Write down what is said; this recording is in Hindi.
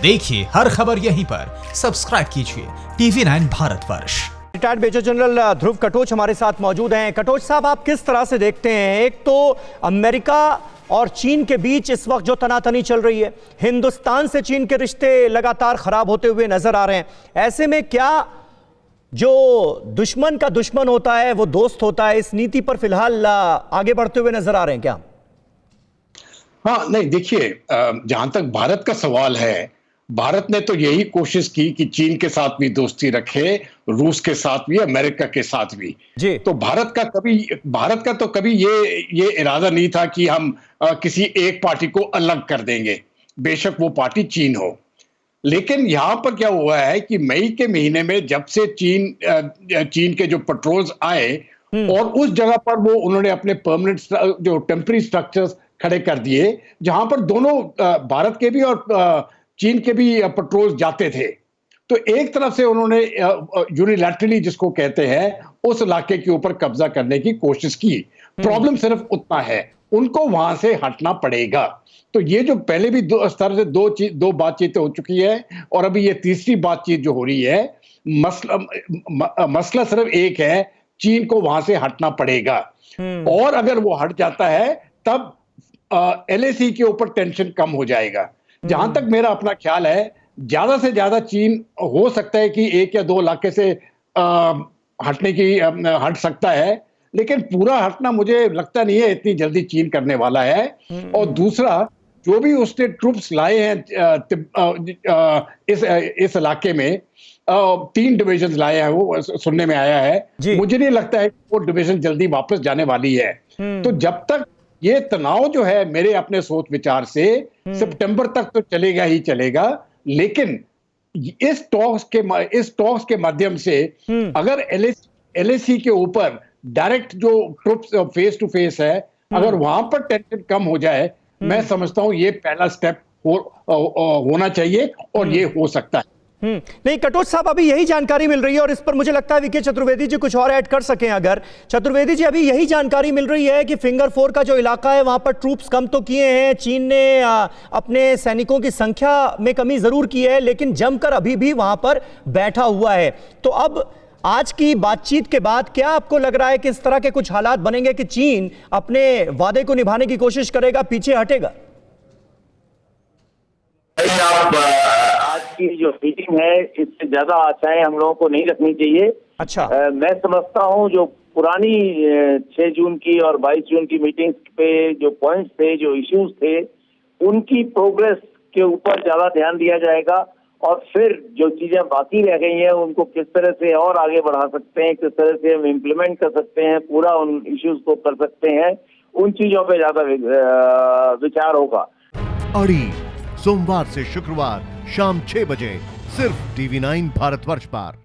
देखिए हर खबर यहीं पर, सब्सक्राइब कीजिए TV9 Bharatvarsh. Retired major general Dhruv Katoch हमारे साथ मौजूद हैं। कटोच साहब, आप किस तरह से देखते हैं, एक तो अमेरिका और चीन के बीच इस वक्त जो तनातनी चल रही है, हिंदुस्तान से चीन के रिश्ते लगातार खराब होते हुए नजर आ रहे हैं, ऐसे में क्या जो दुश्मन का दुश्मन होता है वो दोस्त होता है, इस नीति पर फिलहाल आगे बढ़ते हुए नजर आ रहे हैं क्या? हाँ, नहीं देखिए, जहां तक भारत का सवाल है, भारत ने तो यही कोशिश की कि चीन के साथ भी दोस्ती रखे, रूस के साथ भी, अमेरिका के साथ भी। तो भारत का तो कभी ये इरादा नहीं था कि हम किसी एक पार्टी को अलग कर देंगे, बेशक वो पार्टी चीन हो। लेकिन यहां पर क्या हुआ है कि मई के महीने में जब से चीन के जो पेट्रोल्स आए और उस जगह पर वो उन्होंने अपने परमानेंट जो टेम्पररी स्ट्रक्चर्स खड़े कर दिए, जहां पर दोनों भारत के भी और चीन के भी पेट्रोल्स जाते थे। तो एक तरफ से उन्होंने यूनिलैटरली, जिसको कहते हैं, उस इलाके के ऊपर कब्जा करने की कोशिश की। प्रॉब्लम सिर्फ उतना है, उनको वहां से हटना पड़ेगा। तो ये जो पहले भी दो बातचीतें हो चुकी है और अभी ये तीसरी बातचीत जो हो रही है, मसला सिर्फ एक है, चीन को वहां से हटना पड़ेगा। और अगर वो हट जाता है तब LAC के ऊपर टेंशन कम हो जाएगा। जहां तक मेरा अपना ख्याल है, ज्यादा से ज्यादा चीन हो सकता है कि 1 या 2 इलाके से हट सकता है, लेकिन पूरा हटना मुझे लगता नहीं है इतनी जल्दी चीन करने वाला है। और दूसरा, जो भी उसने ट्रूप्स लाए हैं इस इलाके में, 3 डिवीजन लाए हैं, वो सुनने में आया है। मुझे नहीं लगता है कि वो डिवीजन जल्दी वापस जाने वाली है। तो जब तक ये तनाव जो है, मेरे अपने सोच विचार से सितंबर तक तो चलेगा ही चलेगा, लेकिन इस टॉक्स के माध्यम से अगर LAC के ऊपर डायरेक्ट जो ट्रूप्स फेस टू फेस है, अगर वहां पर टेंशन कम हो जाए, मैं समझता हूं ये पहला स्टेप होना चाहिए और ये हो सकता है। नहीं कटोच साहब, अभी यही जानकारी मिल रही है और इस पर मुझे लगता है वीके चतुर्वेदी जी कुछ और ऐड कर सकें अगर। चतुर्वेदी जी, अभी यही जानकारी मिल रही है कि फिंगर 4 का जो इलाका है वहां पर ट्रूप्स कम तो किए हैं, चीन ने अपने सैनिकों की संख्या में कमी जरूर की है, लेकिन जमकर अभी भी वहां पर बैठा हुआ है। तो अब आज की बातचीत के बाद क्या आपको लग रहा है कि इस तरह के कुछ हालात बनेंगे कि चीन अपने वादे को निभाने की कोशिश करेगा, पीछे हटेगा? आज की जो मीटिंग है, इससे ज्यादा आशाएं हम लोगों को नहीं रखनी चाहिए। अच्छा, मैं समझता हूं जो पुरानी 6 जून की और 22 जून की मीटिंग पे जो पॉइंट्स थे, जो इश्यूज थे, उनकी प्रोग्रेस के ऊपर ज्यादा ध्यान दिया जाएगा और फिर जो चीजें बाकी रह गई हैं उनको किस तरह से और आगे बढ़ा सकते हैं, किस तरह से हम इम्प्लीमेंट कर सकते हैं, पूरा उन इश्यूज को कर सकते हैं, उन चीजों पे ज्यादा विचार होगा। अड़ी सोमवार से शुक्रवार शाम 6 बजे सिर्फ TV9 भारतवर्ष पर।